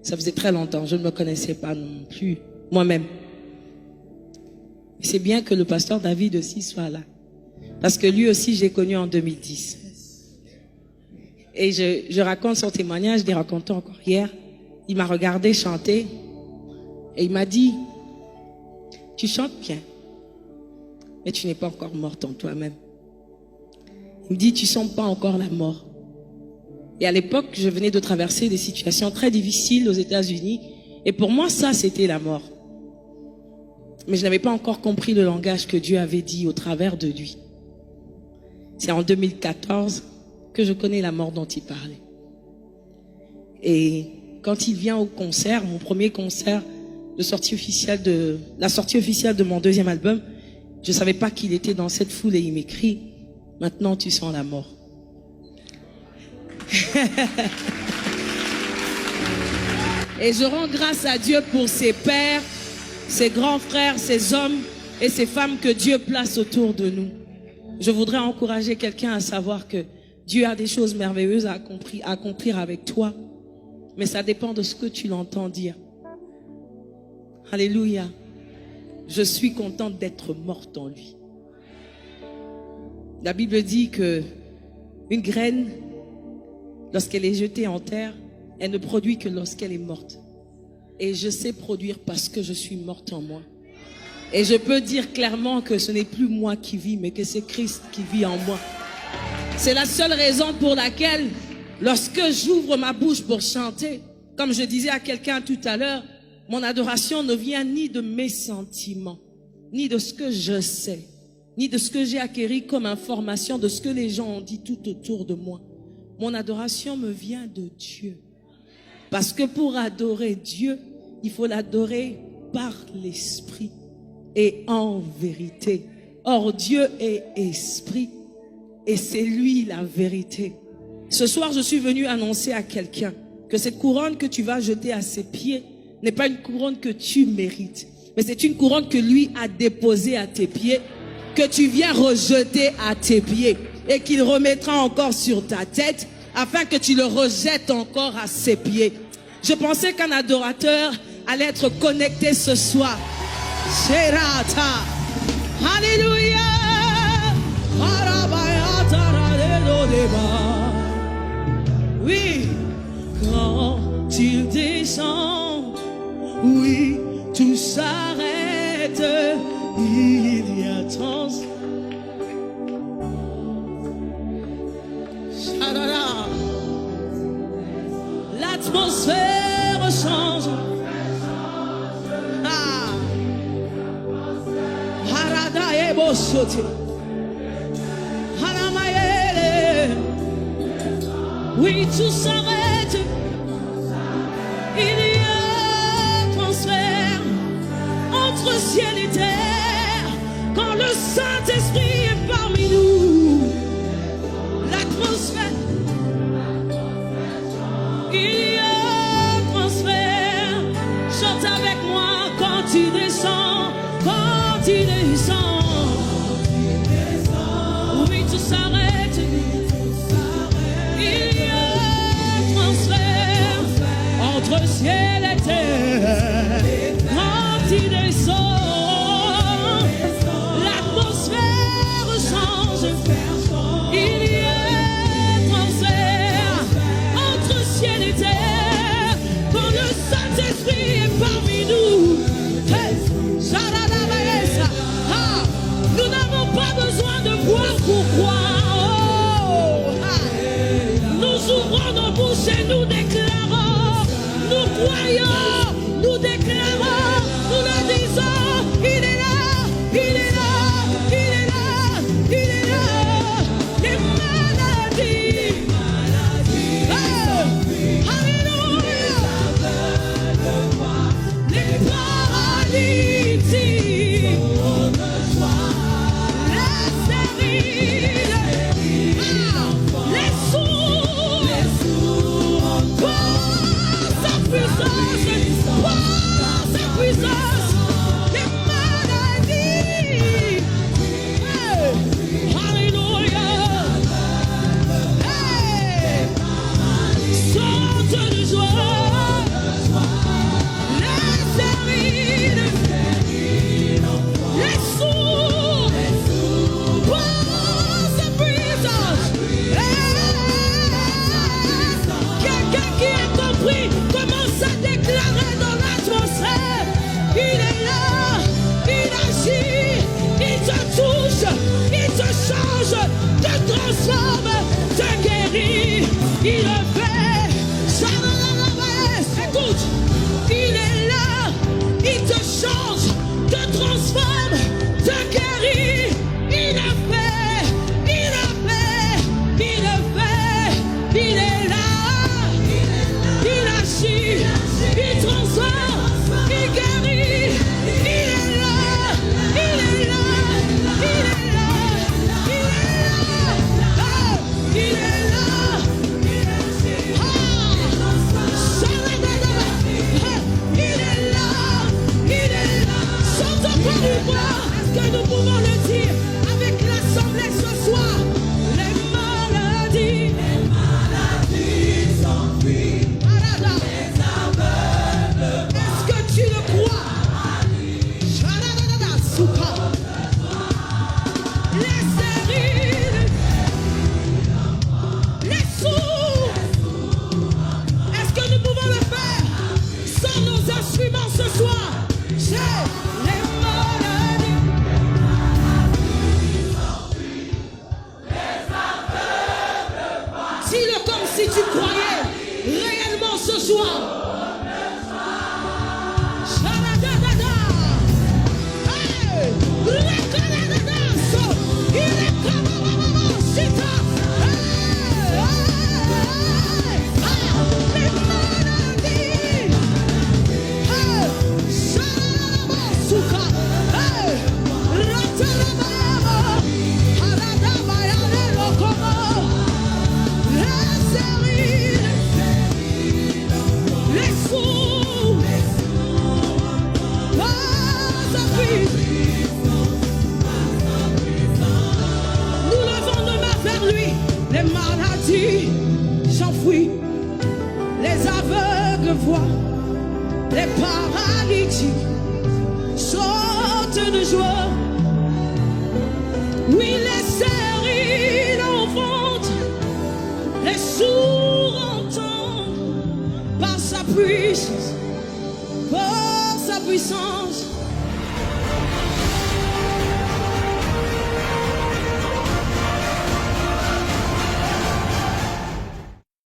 Ça faisait très longtemps, je ne me connaissais pas non plus moi-même. C'est bien que le pasteur David aussi soit là. Parce que lui aussi, j'ai connu en 2010. Et je raconte son témoignage, je l'ai raconté encore hier. Il m'a regardé chanter et il m'a dit, tu chantes bien, mais tu n'es pas encore morte en toi-même. Il me dit, tu sens pas encore la mort. Et à l'époque, je venais de traverser des situations très difficiles aux États-Unis. Et pour moi, ça, c'était la mort. Mais je n'avais pas encore compris le langage que Dieu avait dit au travers de lui. C'est en 2014 que je connais la mort dont il parlait. Et quand il vient au concert, mon premier concert de sortie officielle la sortie officielle de mon deuxième album, je ne savais pas qu'il était dans cette foule et il m'écrit, maintenant tu sens la mort. Et je rends grâce à Dieu pour ses pères, ses grands frères, ses hommes et ces femmes que Dieu place autour de nous. Je voudrais encourager quelqu'un à savoir que Dieu a des choses merveilleuses à accomplir avec toi, mais ça dépend de ce que tu l'entends dire. Alléluia. Je suis contente d'être morte en lui. La Bible dit que une graine, lorsqu'elle est jetée en terre, elle ne produit que lorsqu'elle est morte. Et je sais produire parce que je suis morte en moi. Et je peux dire clairement que ce n'est plus moi qui vis, mais que c'est Christ qui vit en moi. C'est la seule raison pour laquelle, lorsque j'ouvre ma bouche pour chanter, comme je disais à quelqu'un tout à l'heure, mon adoration ne vient ni de mes sentiments, ni de ce que je sais, ni de ce que j'ai acquis comme information, de ce que les gens ont dit tout autour de moi. Mon adoration me vient de Dieu. Parce que pour adorer Dieu, il faut l'adorer par l'esprit et en vérité. Or, Dieu est esprit et c'est lui la vérité. Ce soir, je suis venu annoncer à quelqu'un que cette couronne que tu vas jeter à ses pieds n'est pas une couronne que tu mérites, mais c'est une couronne que lui a déposée à tes pieds, que tu viens rejeter à tes pieds et qu'il remettra encore sur ta tête afin que tu le rejettes encore à ses pieds. Je pensais qu'un adorateur allait être connecté ce soir. Sherata. Alléluia. Oui, quand il descend, oui, tout s'arrête. Il y a trans. L'atmosphère change. Ah. Harada et Bosote. Hanamayele. Oui, tout s'arrête. Il y a un transfert entre ciel et terre. Quand le Saint-Esprit est parmi nous, l'atmosphère. Il y a un transfert. Chante avec moi quand il descend. Quand il descend. Oui, tout s'arrête. Il y a un transfert entre ciel et terre. Quand il descend, l'atmosphère change. Il y a un transfert entre ciel et terre. Quand le Saint-Esprit est parmi nous, nous n'avons pas besoin de voir pour croire. Nous ouvrons nos bouches et nous déclarons, nous croyons, nous déclarons, nous le disons, il est là, il est là, il est là, il est là. Les maladies, alléluia, les paralytiques, les sourds, par sa puissance. aveugles voient, les paralytiques sautent de joie. Oui, les stériles enfantent, les sourds entendent par sa puissance, par sa puissance.